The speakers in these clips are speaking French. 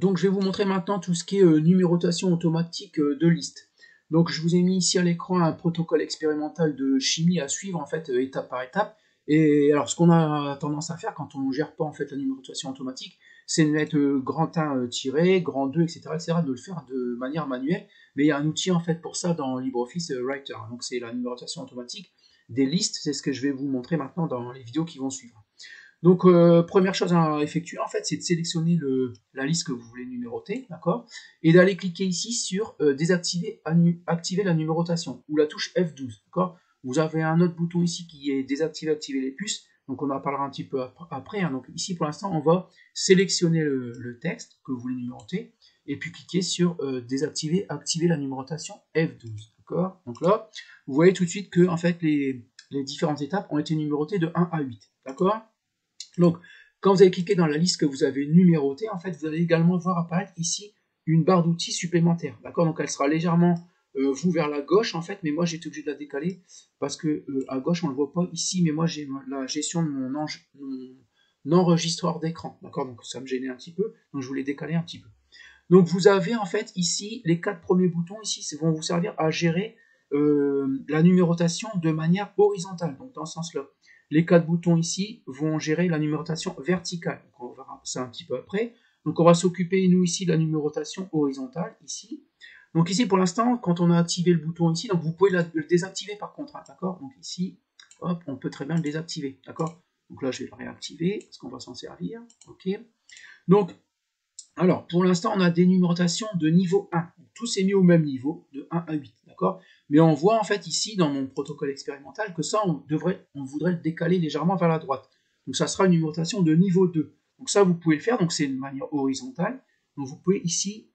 Donc je vais vous montrer maintenant tout ce qui est numérotation automatique de listes. Donc je vous ai mis ici à l'écran un protocole expérimental de chimie à suivre en fait étape par étape. Et alors ce qu'on a tendance à faire quand on ne gère pas en fait la numérotation automatique, c'est de mettre grand 1 tiré, grand 2, etc., de le faire de manière manuelle. Mais il y a un outil en fait pour ça dans LibreOffice Writer. Donc c'est la numérotation automatique des listes, c'est ce que je vais vous montrer maintenant dans les vidéos qui vont suivre. Donc, première chose à effectuer, en fait, c'est de sélectionner la liste que vous voulez numéroter, d'accord, et d'aller cliquer ici sur désactiver, activer la numérotation, ou la touche F12, d'accord. Vous avez un autre bouton ici qui est désactiver, activer les puces, donc on en parlera un petit peu après, hein. Donc ici, pour l'instant, on va sélectionner le texte que vous voulez numéroter, et puis cliquer sur désactiver, activer la numérotation F12, d'accord. Donc là, vous voyez tout de suite que, en fait, les différentes étapes ont été numérotées de 1 à 8, d'accord. Donc, quand vous allez cliquer dans la liste que vous avez numérotée, en fait, vous allez également voir apparaître ici une barre d'outils supplémentaire. D'accord. Donc, elle sera légèrement vous vers la gauche, en fait, mais moi, j'ai été obligé de la décaler parce que à gauche, on ne le voit pas ici, mais moi, j'ai la gestion de mon enregistreur d'écran. D'accord. Donc, ça me gênait un petit peu, donc je voulais décaler un petit peu. Donc, vous avez en fait ici les 4 premiers boutons ici vont vous servir à gérer la numérotation de manière horizontale, donc dans ce sens-là. Les 4 boutons ici vont gérer la numérotation verticale. Donc on verra ça un petit peu après. Donc on va s'occuper, nous, ici, de la numérotation horizontale, ici. Donc ici, pour l'instant, quand on a activé le bouton ici, donc vous pouvez le désactiver par contre, hein, d'accord. Donc ici, hop, on peut très bien le désactiver, d'accord. Donc là, je vais le réactiver, parce qu'on va s'en servir, ok. Donc, alors, pour l'instant, on a des numérotations de niveau 1. Tout s'est mis au même niveau, de 1 à 8, d'accord. Mais on voit en fait ici, dans mon protocole expérimental, que ça, on voudrait le décaler légèrement vers la droite. Donc ça sera une numérotation de niveau 2. Donc ça, vous pouvez le faire, donc c'est de manière horizontale. Donc vous pouvez ici,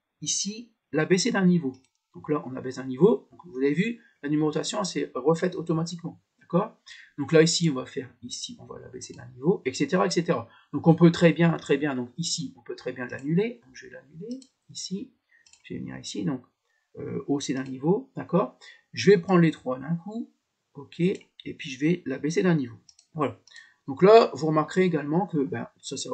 la baisser d'un niveau. Donc là, on abaisse d'un niveau. Donc vous avez vu, la numérotation s'est refaite automatiquement. D'accord. Donc là, ici, on va faire, ici, on va la baisser d'un niveau, etc., etc. Donc on peut très bien, donc ici, on peut très bien l'annuler. Donc je vais l'annuler, ici, je vais venir ici, donc hausser d'un niveau, d'accord. Je vais prendre les 3 d'un coup, ok, et puis je vais la baisser d'un niveau. Voilà. Donc là, vous remarquerez également que ça s'est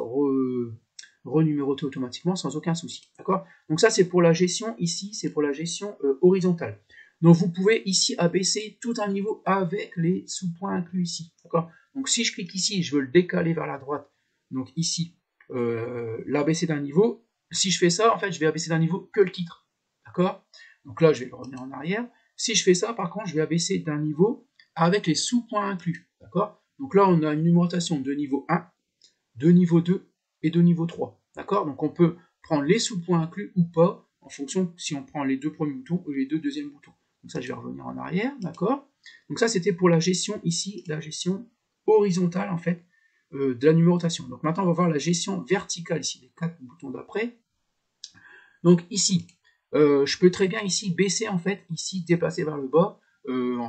renuméroté automatiquement sans aucun souci, d'accord. Donc ça, c'est pour la gestion, ici, c'est pour la gestion horizontale. Donc vous pouvez ici abaisser tout un niveau avec les sous-points inclus ici, d'accord. Donc si je clique ici, je veux le décaler vers la droite, donc ici, l'abaisser d'un niveau. Si je fais ça, en fait, je vais abaisser d'un niveau que le titre, d'accord. Donc là, je vais le revenir en arrière. Si je fais ça, par contre, je vais abaisser d'un niveau avec les sous-points inclus, d'accord. Donc là, on a une numérotation de niveau 1, de niveau 2 et de niveau 3, d'accord. Donc on peut prendre les sous-points inclus ou pas, en fonction si on prend les 2 premiers boutons ou les 2 deuxièmes boutons. Donc ça, je vais revenir en arrière, d'accord. Donc ça, c'était pour la gestion ici, la gestion horizontale, en fait, de la numérotation. Donc maintenant, on va voir la gestion verticale ici, les 4 boutons d'après. Donc ici, je peux très bien ici baisser, en fait, ici, déplacer vers le bas. Voilà,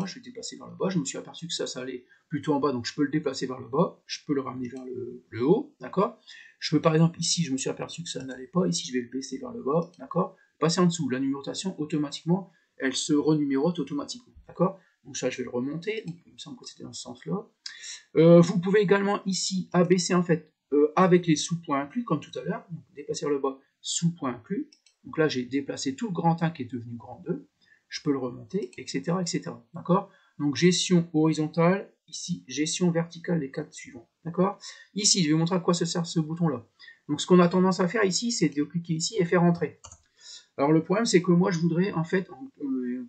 je vais déplacer vers le bas. Je me suis aperçu que ça allait plutôt en bas, donc je peux le déplacer vers le bas. Je peux le ramener vers le haut, d'accord. Je peux, par exemple, ici, je me suis aperçu que ça n'allait pas. Ici, je vais le baisser vers le bas, d'accord. Passer en dessous. La numérotation, automatiquement, elle se renumérote automatiquement, d'accord. Donc ça, je vais le remonter. Donc, il me semble que c'était dans ce sens-là. Vous pouvez également ici abaisser, en fait, avec les sous-points inclus, comme tout à l'heure. Déplacer vers le bas, sous-point inclus. Donc là, j'ai déplacé tout le grand 1 qui est devenu grand 2. Je peux le remonter, etc., etc. D'accord. Donc gestion horizontale, ici gestion verticale, les 4 suivants. D'accord. Ici, je vais vous montrer à quoi se sert ce bouton-là. Donc ce qu'on a tendance à faire ici, c'est de cliquer ici et faire entrer. Alors le problème, c'est que moi, je voudrais, en fait,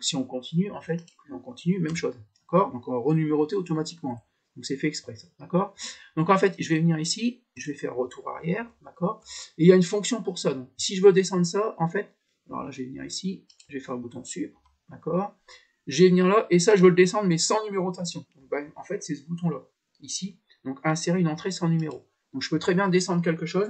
si on continue, en fait, on continue, même chose. D'accord. Donc on va renuméroter automatiquement. Donc c'est fait exprès, ça, d'accord. Donc en fait, je vais venir ici, je vais faire retour arrière, d'accord. Et il y a une fonction pour ça. Donc si je veux descendre ça, en fait, alors là, je vais venir ici, je vais faire le bouton sup, d'accord. Je vais venir là, et ça, je veux le descendre, mais sans numérotation. Donc, en fait, c'est ce bouton-là, ici. Donc insérer une entrée sans numéro. Donc je peux très bien descendre quelque chose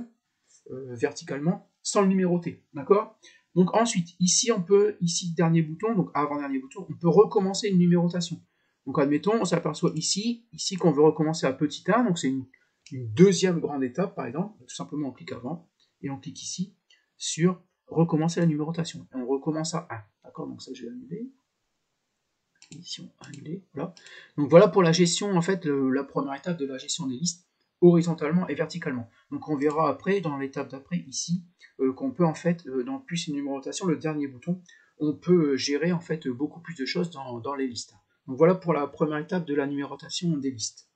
verticalement sans le numéroter, d'accord. Donc ensuite, ici, on peut, ici, dernier bouton, donc avant-dernier bouton, on peut recommencer une numérotation. Donc admettons, on s'aperçoit ici qu'on veut recommencer à petit 1, donc c'est une deuxième grande étape, par exemple. Tout simplement, on clique avant, et on clique ici sur recommencer la numérotation. Et on recommence à 1, d'accord. Donc ça, je vais annuler. Édition annulée, voilà. Donc voilà pour la gestion, en fait, la première étape de la gestion des listes horizontalement et verticalement. Donc on verra après, dans l'étape d'après, ici, qu'on peut en fait, dans plus une numérotation, le dernier bouton, on peut gérer en fait beaucoup plus de choses dans les listes. Donc voilà pour la première étape de la numérotation des listes.